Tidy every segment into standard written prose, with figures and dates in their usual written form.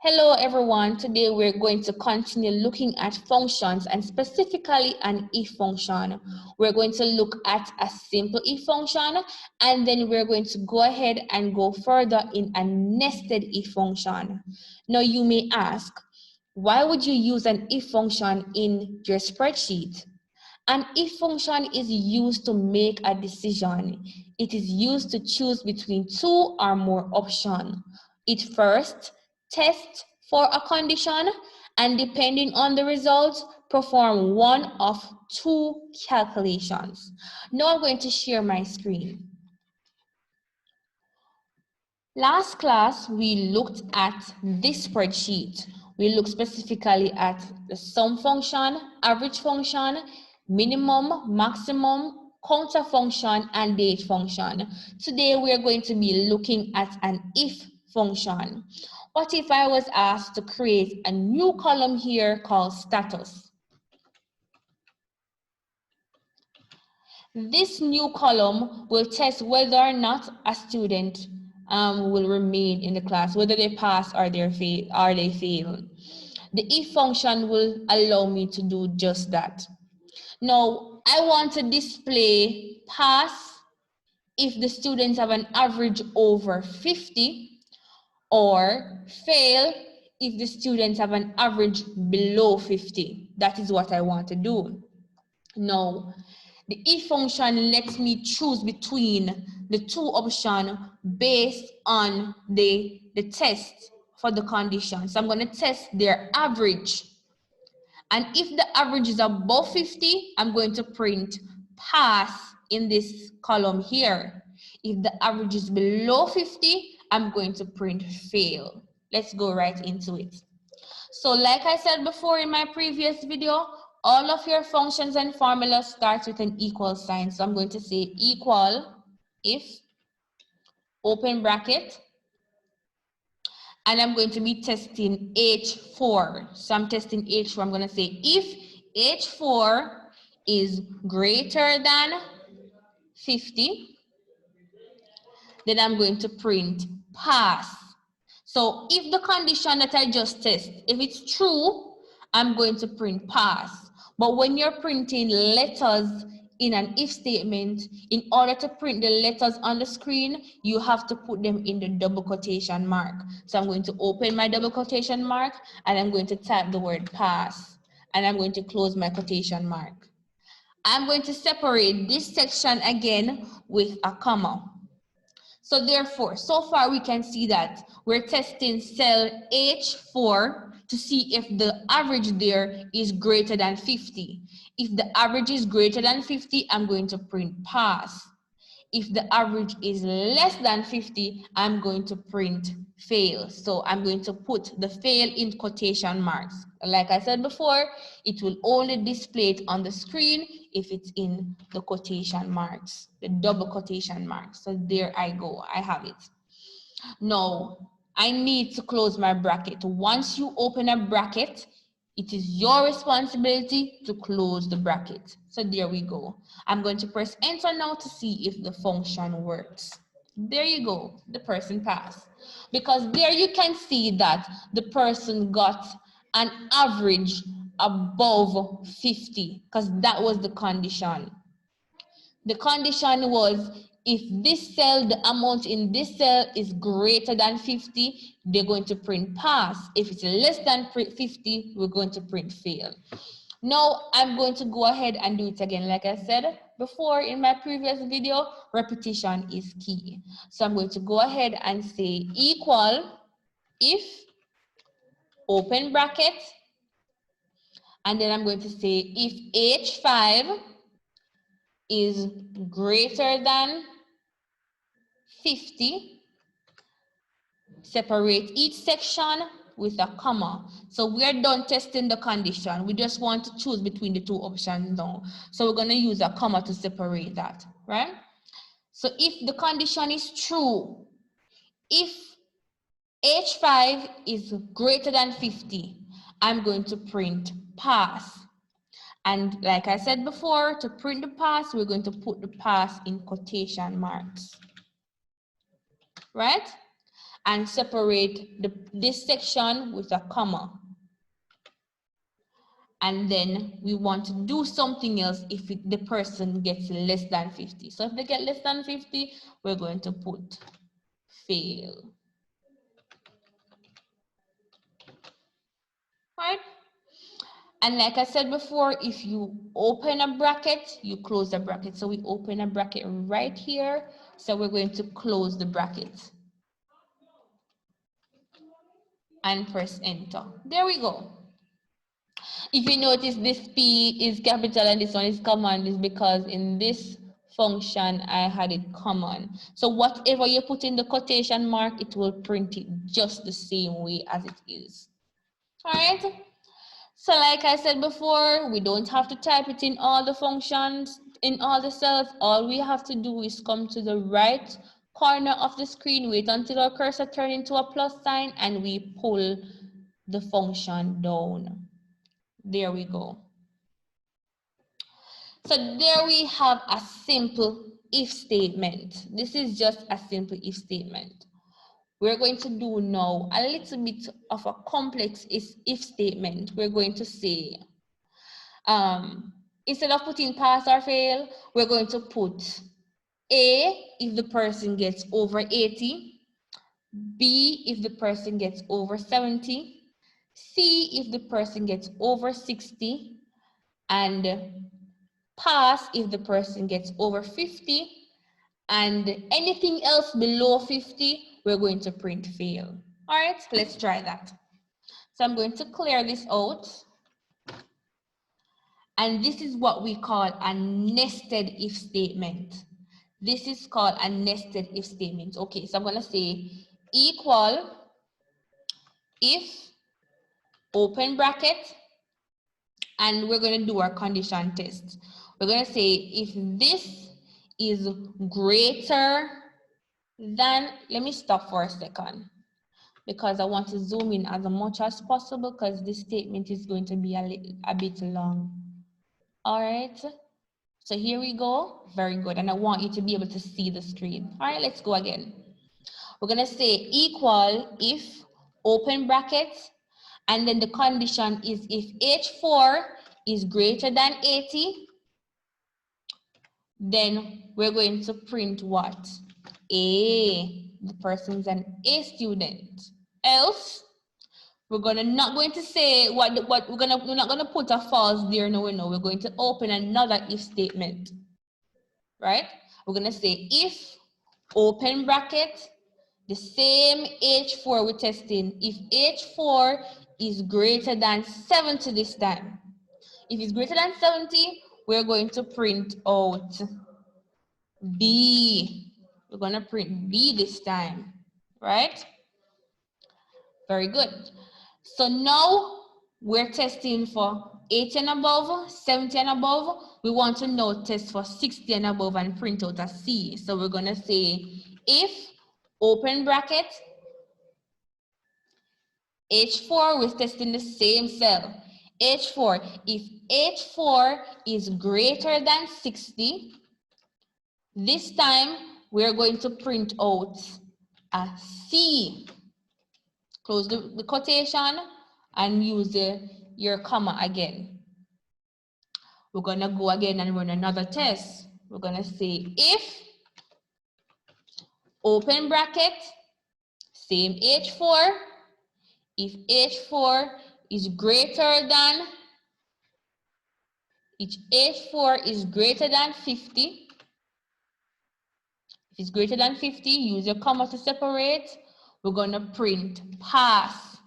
Hello everyone, today we're going to continue looking at functions and specifically an if function. We're going to look at a simple if function and then we're going to go ahead and go further in a nested if function. Now you may ask, why would you use an if function in your spreadsheet? An if function is used to make a decision. It is used to choose between two or more options. It first tests for a condition and depending on the results, perform one of two calculations. Now I'm going to share my screen. Last class, we looked at this spreadsheet. We looked specifically at the sum function, average function, minimum, maximum, counter function, and date function. Today, we are going to be looking at an if function. What if I was asked to create a new column here called status? This new column will test whether or not a student will remain in the class, whether they pass or they fail. The if function will allow me to do just that. Now, I want to display pass if the students have an average over 50 or fail if the students have an average below 50. That is what I want to do. Now, the if function lets me choose between the two options based on the test for the condition. So I'm going to test their average. And if the average is above 50, I'm going to print pass in this column here. If the average is below 50, I'm going to print fail. Let's go right into it. So like I said before in my previous video, all of your functions and formulas start with an equal sign. So I'm going to say equal if, open bracket, and I'm going to be testing H4. So I'm testing H4. I'm going to say if H4 is greater than 50, then I'm going to print pass. So if the condition that I just tested, if it's true, I'm going to print pass. But when you're printing letters in an if statement, in order to print the letters on the screen, you have to put them in the double quotation mark. So I'm going to open my double quotation mark and I'm going to type the word pass and I'm going to close my quotation mark. I'm going to separate this section again with a comma. So therefore, so far we can see that we're testing cell H4 to see if the average there is greater than 50. If the average is greater than 50, I'm going to print pass. If the average is less than 50, I'm going to print fail. So I'm going to put the fail in quotation marks. Like I said before, it will only display it on the screen if it's in the quotation marks, the double quotation marks. So there I go, I have it. Now, I need to close my bracket. Once you open a bracket, it is your responsibility to close the bracket. So there we go. I'm going to press enter now to see if the function works. There you go, the person passed. Because there you can see that the person got an average above 50, because that was the condition. The condition was if this cell, the amount in this cell is greater than 50, they're going to print pass. If it's less than 50, we're going to print fail. Now I'm going to go ahead and do it again. Like I said before in my previous video, repetition is key. So I'm going to go ahead and say equal if, open bracket, and then I'm going to say if H5 is greater than 50, separate each section with a comma. So we're done testing the condition. We just want to choose between the two options now. So we're going to use a comma to separate that, right? So if the condition is true, if H5 is greater than 50, I'm going to print pass. And like I said before, to print the pass, we're going to put the pass in quotation marks, right? and separate this section with a comma. And then we want to do something else if the person gets less than 50. So if they get less than 50, we're going to put fail. Right? And like I said before, if you open a bracket, you close the bracket. So we open a bracket right here. So we're going to close the bracket. And press enter. There we go. If you notice this P is capital and this one is common, is because in this function I had it common. So whatever you put in the quotation mark, it will print it just the same way as it is. All right. So like I said before, we don't have to type it in all the functions, in all the cells. All we have to do is come to the right corner of the screen, wait until our cursor turns into a plus sign, and we pull the function down. There we go. So there we have a simple if statement. This is just a simple if statement. We're going to do now a little bit of a complex if statement. We're going to say, instead of putting pass or fail, we're going to put A if the person gets over 80, B if the person gets over 70, C if the person gets over 60, and pass if the person gets over 50, and anything else below 50, we're going to print fail. All right, let's try that. So I'm going to clear this out. And this is what we call a nested if statement. This is called a nested if statement. Okay, so I'm going to say equal if open bracket, and we're going to do our condition test. We're going to say if this is greater than, let me stop for a second because I want to zoom in as much as possible because this statement is going to be a bit long. All right, so here we go. Very good. And I want you to be able to see the screen. All right, let's go again. We're going to say equal if open bracket, and then the condition is if H4 is greater than 80, then we're going to print what? A. The person's an A student. Else, we're not going to say we're not gonna put a false there. No, we're going to open another if statement. Right? We're gonna say if open bracket, the same H4 we're testing. If H4 is greater than 70 this time. If it's greater than 70, we're going to print out B. We're going to print B this time, right? Very good. So now we're testing for 80 and above, 70 and above. We want to now test for 60 and above and print out a C. So we're going to say if open bracket, H4, we're testing the same cell. H4, if H4 is greater than 60, this time we're going to print out a C. Close the quotation and use your comma again. We're going to go again and run another test. We're going to say if open bracket, same H4, if H4 is greater than, if H4 is greater than 50, if it's greater than 50, use your comma to separate. We're going to print pass.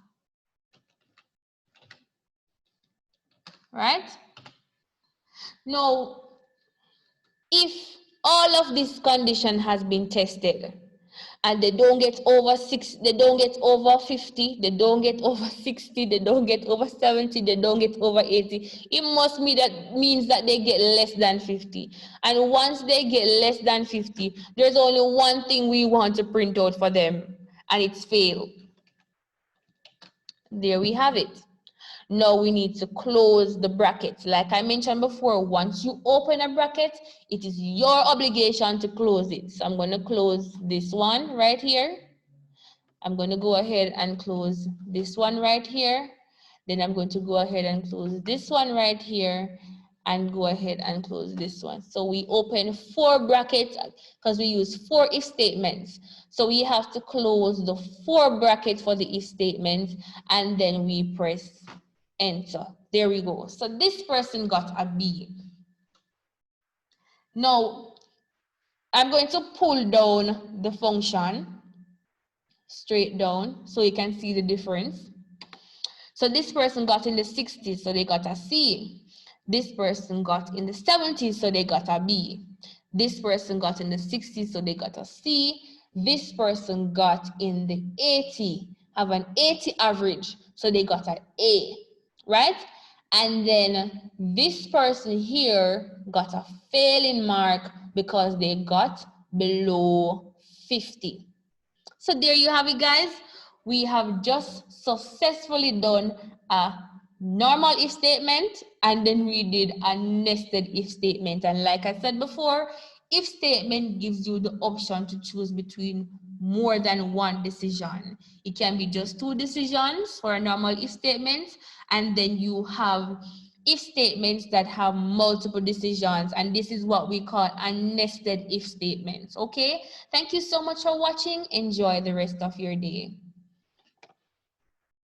Right? Now, if all of this condition has been tested and they don't get over 6, they don't get over 50, they don't get over 60, they don't get over 70, they don't get over 80, it must means that they get less than 50. And once they get less than 50, there's only one thing we want to print out for them, and it's fail. There we have it. Now we need to close the bracket. Like I mentioned before, once you open a bracket, it is your obligation to close it. So I'm going to close this one right here. I'm going to go ahead and close this one right here. Then I'm going to go ahead and close this one right here and go ahead and close this one. So we open 4 brackets because we use 4 if statements. So we have to close the 4 brackets for the if statement and then we press enter. There we go. So this person got a B. Now, I'm going to pull down the function straight down so you can see the difference. So this person got in the 60s, so they got a C. This person got in the 70s, so they got a B. This person got in the 60s, so they got a C. This person got in the 80, have an 80 average, so they got an A, right? And then this person here got a failing mark because they got below 50. So there you have it, guys. We have just successfully done a normal if statement and then we did a nested if statement. And like I said before, if statement gives you the option to choose between more than one decision. It can be just 2 decisions for a normal if statement, and then you have if statements that have multiple decisions, and this is what we call a nested if statements. Okay, thank you so much for watching. Enjoy the rest of your day.